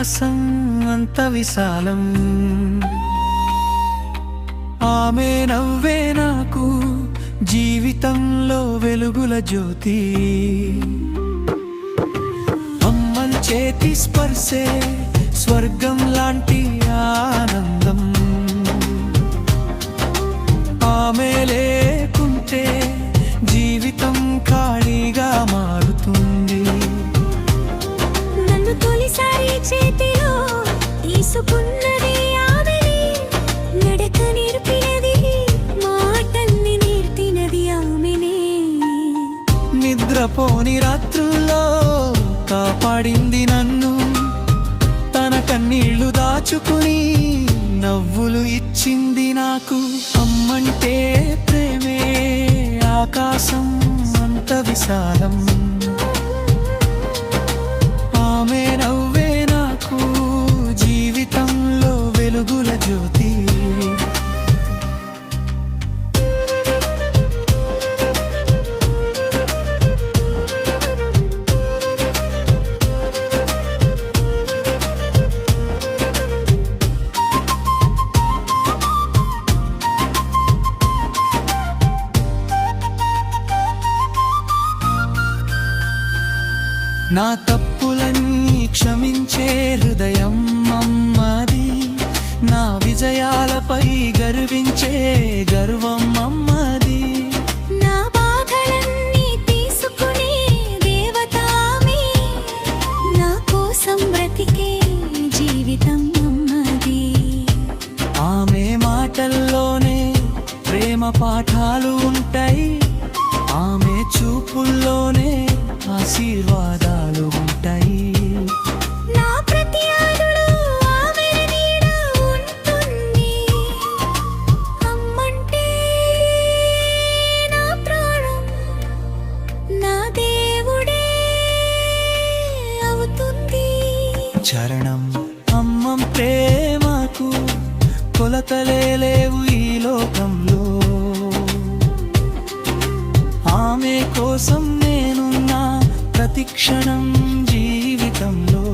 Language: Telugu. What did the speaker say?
ఆకాశం అంత విశాలం, ఆమె నవ్వే నాకు జీవితంలో వెలుగుల జ్యోతి. అమ్మన్ చేతి స్పర్శే స్వర్గం లాంటి ఆనందం, ఆమె లేకుంటే జీవితం ఖాళీగా మారుతుంది. నన్ను తొలిసారి చేతిలో తీసుకున్నది ఆమెనే, నడక నేర్పినది, మాటల్ని నేర్పినది ఆమెనే. నిద్రపోని రాత్రుల్లో కాపాడింది నన్ను, తన కన్నీళ్లు దాచుకుని నవ్వులు ఇచ్చింది నాకు. అమ్మంటే ప్రేమే ఆకాశం అంత విశాలం, ఆమె నవ్వే నాకు జీవితంలో వెలుగుల జ్యోతి. నా తప్పులన్నీ క్షమించే హృదయం అమ్మది, నా విజయాలపై గర్వించే గర్వం అమ్మది. నా బాధలన్నీ తీసుకునే దేవతామే, నా కోసం బ్రతికే జీవితం అమ్మది. ఆమె మాటల్లోనే ప్రేమ పాఠాలు ఉంటాయి, ఆమె చూపుల్లోనే ఆశీర్వాదాలు ఉంటాయి. నా ప్రతి అడుగులో ఆమె నీడ ఉంటుంది. అమ్మంటే నా ప్రాణం, నా దేవుడే అవుతుంది. చరణం అమ్మం ప్రేమకు కొలతలే లేవు ఈ లోకంలో, ఆమె కోసం నేనున్నా ప్రతి క్షణం జీవితంలో.